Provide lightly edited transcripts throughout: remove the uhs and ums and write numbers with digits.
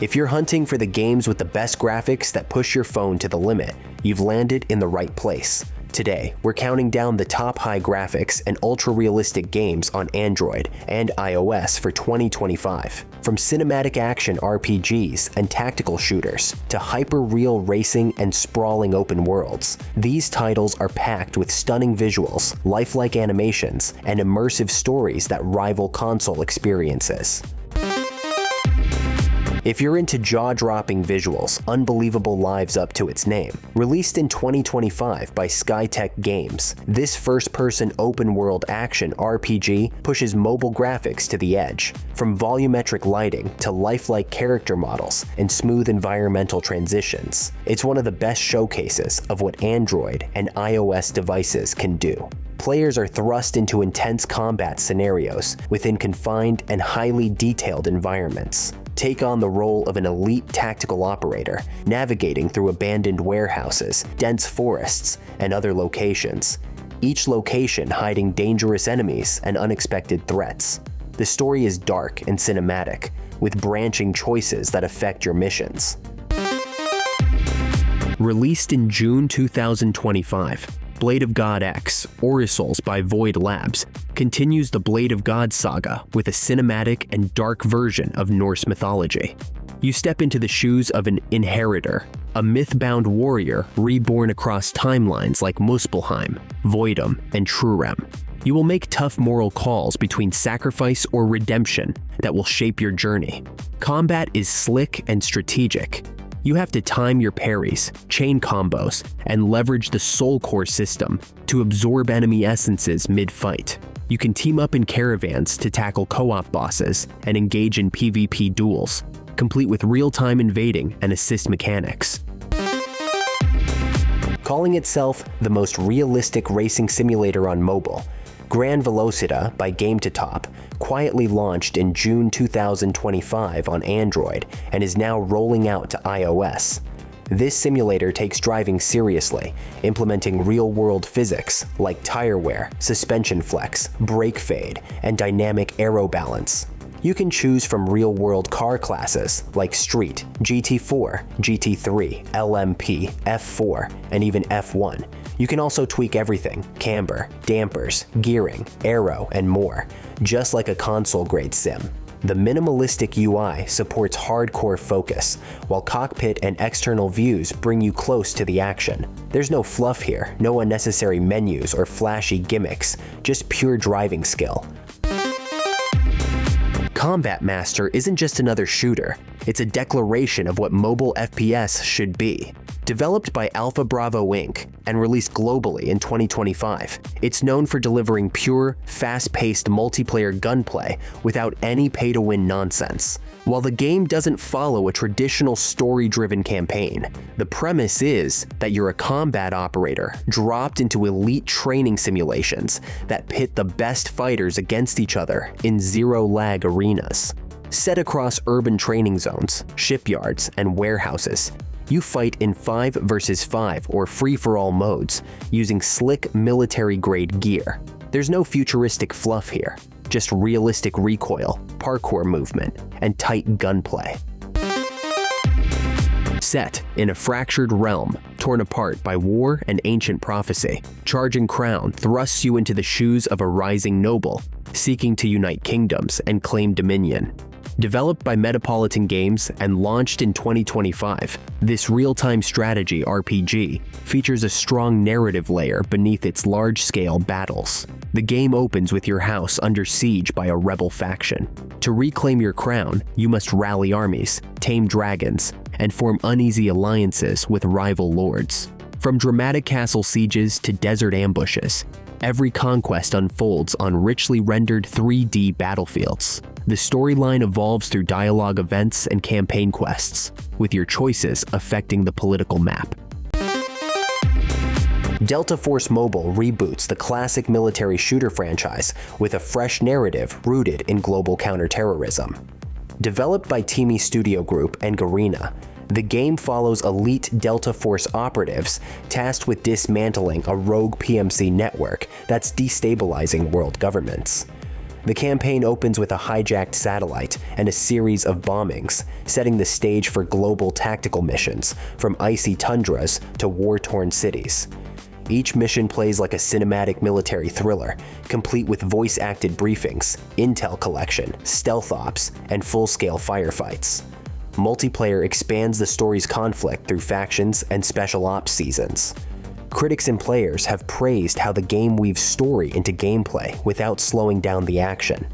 If you're hunting for the games with the best graphics that push your phone to the limit, you've landed in the right place. Today, we're counting down the top high graphics and ultra-realistic games on Android and iOS for 2025. From cinematic action RPGs and tactical shooters to hyper-real racing and sprawling open worlds, these titles are packed with stunning visuals, lifelike animations, and immersive stories that rival console experiences. If you're into jaw-dropping visuals, unbelievable lives up to its name. Released in 2025 by Skytech Games, this first-person open-world action RPG pushes mobile graphics to the edge. From volumetric lighting to lifelike character models and smooth environmental transitions, it's one of the best showcases of what Android and iOS devices can do. Players are thrust into intense combat scenarios within confined and highly detailed environments. Take on the role of an elite tactical operator, navigating through abandoned warehouses, dense forests, and other locations, each location hiding dangerous enemies and unexpected threats. The story is dark and cinematic, with branching choices that affect your missions. Released in June 2025, Blade of God X, Orisols by Void Labs, continues the Blade of God saga with a cinematic and dark version of Norse mythology. You step into the shoes of an inheritor, a myth-bound warrior reborn across timelines like Muspelheim, Voidum, and Trurem. You will make tough moral calls between sacrifice or redemption that will shape your journey. Combat is slick and strategic. You have to time your parries, chain combos, and leverage the Soul Core system to absorb enemy essences mid-fight. You can team up in caravans to tackle co-op bosses and engage in PvP duels, complete with real-time invading and assist mechanics. Calling itself the most realistic racing simulator on mobile, Gran Velocita by Game to Top quietly launched in June 2025 on Android and is now rolling out to iOS. This simulator takes driving seriously, implementing real-world physics like tire wear, suspension flex, brake fade, and dynamic aero balance. You can choose from real-world car classes like Street, GT4, GT3, LMP, F4, and even F1. You can also tweak everything: camber, dampers, gearing, aero, and more, just like a console-grade sim. The minimalistic UI supports hardcore focus, while cockpit and external views bring you close to the action. There's no fluff here, no unnecessary menus or flashy gimmicks, just pure driving skill. Combat Master isn't just another shooter, it's a declaration of what mobile FPS should be. Developed by Alpha Bravo Inc. and released globally in 2025, it's known for delivering pure, fast-paced multiplayer gunplay without any pay-to-win nonsense. While the game doesn't follow a traditional story-driven campaign, the premise is that you're a combat operator dropped into elite training simulations that pit the best fighters against each other in zero-lag arenas. Set across urban training zones, shipyards, and warehouses, you fight in 5 versus 5 or free-for-all modes using slick military-grade gear. There's no futuristic fluff here, just realistic recoil, parkour movement, and tight gunplay. Set in a fractured realm, torn apart by war and ancient prophecy, Charging Crown thrusts you into the shoes of a rising noble, seeking to unite kingdoms and claim dominion. Developed by Metropolitan Games and launched in 2025, this real-time strategy RPG features a strong narrative layer beneath its large-scale battles. The game opens with your house under siege by a rebel faction. To reclaim your crown, you must rally armies, tame dragons, and form uneasy alliances with rival lords. From dramatic castle sieges to desert ambushes, every conquest unfolds on richly rendered 3D battlefields. The storyline evolves through dialogue events and campaign quests, with your choices affecting the political map. Delta Force Mobile reboots the classic military shooter franchise with a fresh narrative rooted in global counterterrorism. Developed by Teamy Studio Group and Garena, the game follows elite Delta Force operatives tasked with dismantling a rogue PMC network that's destabilizing world governments. The campaign opens with a hijacked satellite and a series of bombings, setting the stage for global tactical missions, from icy tundras to war-torn cities. Each mission plays like a cinematic military thriller, complete with voice-acted briefings, intel collection, stealth ops, and full-scale firefights. Multiplayer expands the story's conflict through factions and special ops seasons. Critics and players have praised how the game weaves story into gameplay without slowing down the action.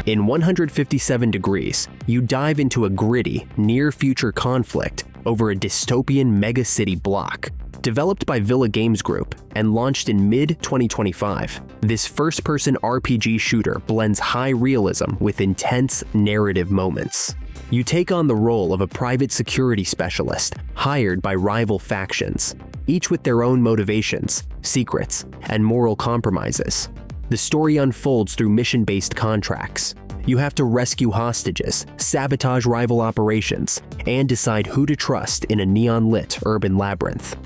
In 157 Degrees, you dive into a gritty, near-future conflict over a dystopian megacity block. Developed by Villa Games Group and launched in mid-2025, this first-person RPG shooter blends high realism with intense narrative moments. You take on the role of a private security specialist hired by rival factions, each with their own motivations, secrets, and moral compromises. The story unfolds through mission-based contracts. You have to rescue hostages, sabotage rival operations, and decide who to trust in a neon-lit urban labyrinth.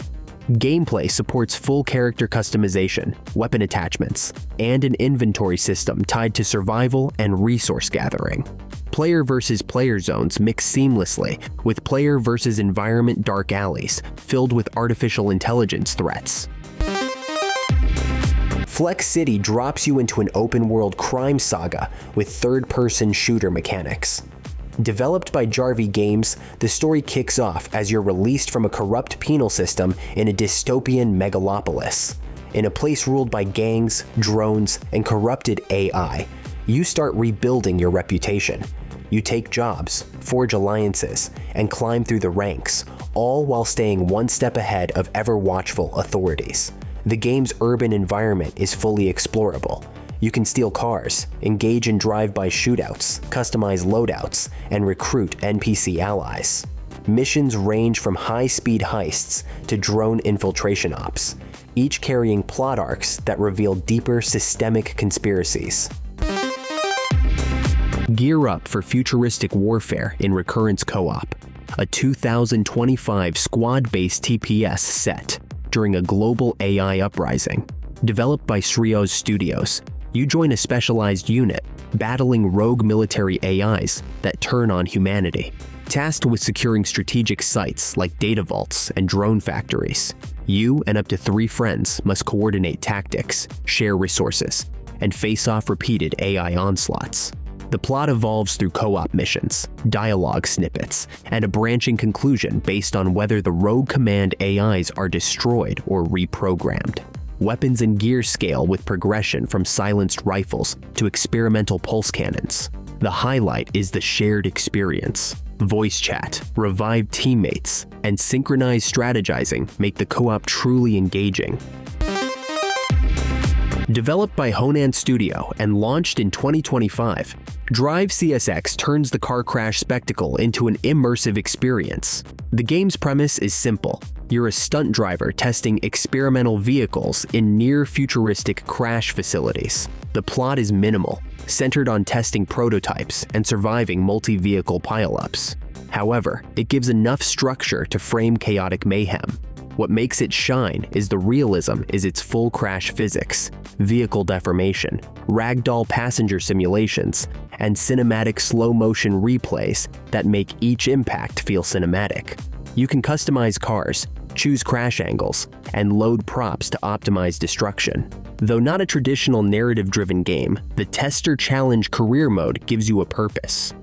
Gameplay supports full character customization, weapon attachments, and an inventory system tied to survival and resource gathering. Player versus player zones mix seamlessly with player versus environment dark alleys filled with artificial intelligence threats. Flex City drops you into an open-world crime saga with third-person shooter mechanics. Developed by Jarvie Games, the story kicks off as you're released from a corrupt penal system in a dystopian megalopolis. In a place ruled by gangs, drones, and corrupted AI, you start rebuilding your reputation. You take jobs, forge alliances, and climb through the ranks, all while staying one step ahead of ever-watchful authorities. The game's urban environment is fully explorable. You can steal cars, engage in drive-by shootouts, customize loadouts, and recruit NPC allies. Missions range from high-speed heists to drone infiltration ops, each carrying plot arcs that reveal deeper systemic conspiracies. Gear up for futuristic warfare in Recurrence Co-op, a 2025 squad-based TPS set during a global AI uprising. Developed by Srios Studios, you join a specialized unit, battling rogue military AIs that turn on humanity. Tasked with securing strategic sites like data vaults and drone factories, you and up to 3 friends must coordinate tactics, share resources, and face off repeated AI onslaughts. The plot evolves through co-op missions, dialogue snippets, and a branching conclusion based on whether the rogue command AIs are destroyed or reprogrammed. Weapons and gear scale with progression from silenced rifles to experimental pulse cannons. The highlight is the shared experience. Voice chat, revived teammates, and synchronized strategizing make the co-op truly engaging. Developed by Honan Studio and launched in 2025, Drive CSX turns the car crash spectacle into an immersive experience. The game's premise is simple. You're a stunt driver testing experimental vehicles in near-futuristic crash facilities. The plot is minimal, centered on testing prototypes and surviving multi-vehicle pileups. However, it gives enough structure to frame chaotic mayhem. What makes it shine is the realism is its full crash physics, vehicle deformation, ragdoll passenger simulations, and cinematic slow-motion replays that make each impact feel cinematic. You can customize cars, choose crash angles, and load props to optimize destruction. Though not a traditional narrative-driven game, the Tester Challenge career mode gives you a purpose.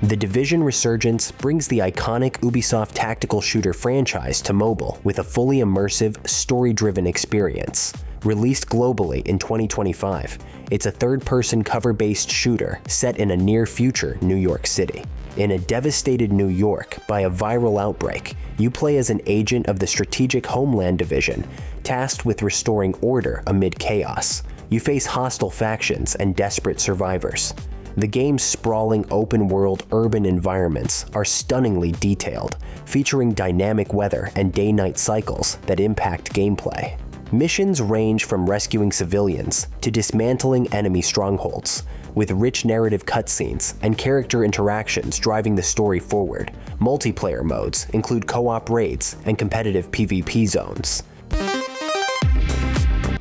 The Division Resurgence brings the iconic Ubisoft tactical shooter franchise to mobile with a fully immersive, story-driven experience. Released globally in 2025, it's a third-person cover-based shooter set in a near-future New York City. In a devastated New York by a viral outbreak, you play as an agent of the Strategic Homeland Division, tasked with restoring order amid chaos. You face hostile factions and desperate survivors. The game's sprawling open-world urban environments are stunningly detailed, featuring dynamic weather and day-night cycles that impact gameplay. Missions range from rescuing civilians to dismantling enemy strongholds, with rich narrative cutscenes and character interactions driving the story forward. Multiplayer modes include co-op raids and competitive PvP zones.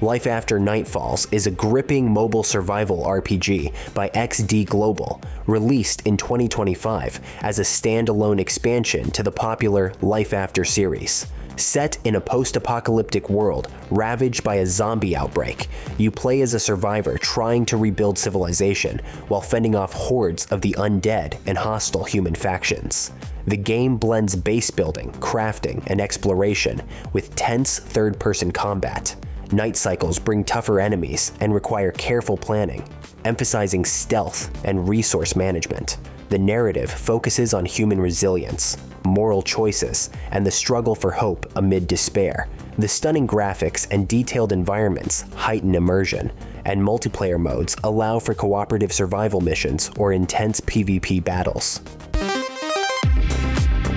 Life After Nightfalls is a gripping mobile survival RPG by XD Global, released in 2025 as a standalone expansion to the popular Life After series. Set in a post-apocalyptic world ravaged by a zombie outbreak, you play as a survivor trying to rebuild civilization while fending off hordes of the undead and hostile human factions. The game blends base building, crafting, and exploration with tense third-person combat. Night cycles bring tougher enemies and require careful planning, emphasizing stealth and resource management. The narrative focuses on human resilience, moral choices, and the struggle for hope amid despair. The stunning graphics and detailed environments heighten immersion, and multiplayer modes allow for cooperative survival missions or intense PvP battles.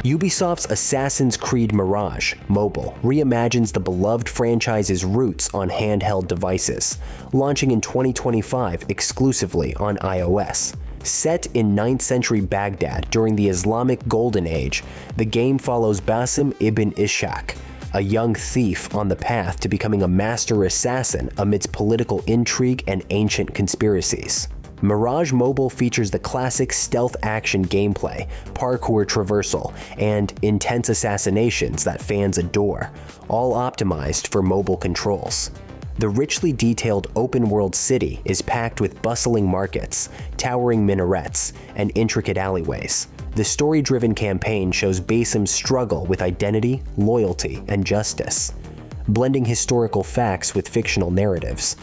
Ubisoft's Assassin's Creed Mirage Mobile reimagines the beloved franchise's roots on handheld devices, launching in 2025 exclusively on iOS. Set in 9th century Baghdad during the Islamic Golden Age, the game follows Basim ibn Ishaq, a young thief on the path to becoming a master assassin amidst political intrigue and ancient conspiracies. Mirage Mobile features the classic stealth action gameplay, parkour traversal, and intense assassinations that fans adore, all optimized for mobile controls. The richly detailed open-world city is packed with bustling markets, towering minarets, and intricate alleyways. The story-driven campaign shows Basim's struggle with identity, loyalty, and justice, blending historical facts with fictional narratives.